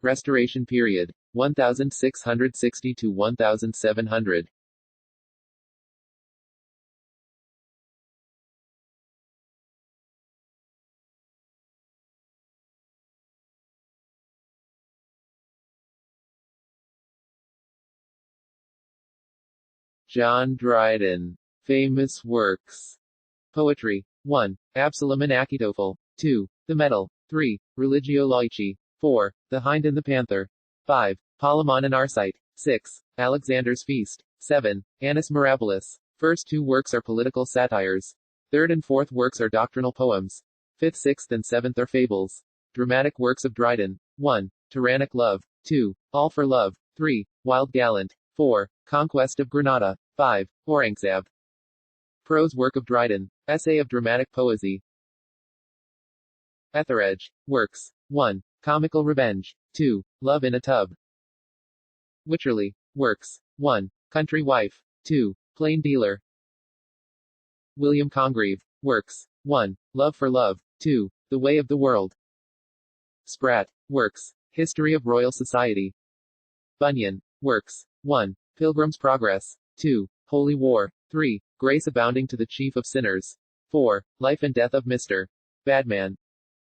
Restoration period, 1660 to 1700. John Dryden. Famous works. Poetry. 1. Absalom and Achitophel. 2. The Medal. 3. Religio Laici. 4. The Hind and the Panther. 5. Palamon and Arcite. 6. Alexander's Feast. 7. Annus Mirabilis. First two works are political satires. Third and fourth works are doctrinal poems. Fifth, sixth, and seventh are fables. Dramatic works of Dryden. 1. Tyrannic Love. 2. All for Love. 3. Wild Gallant. 4. Conquest of Granada. 5. Aurangzeb. Prose work of Dryden. Essay of dramatic poesy. Etheredge. Works. 1. Comical Revenge. 2. Love in a Tub. Wycherley. Works. 1. Country Wife. 2. Plain Dealer. William Congreve. Works. 1. Love for Love. 2. The Way of the World. Spratt. Works. History of Royal Society. Bunyan. Works. 1. Pilgrim's Progress. 2. Holy War. 3. Grace Abounding to the Chief of Sinners. 4. Life and Death of Mr. Badman.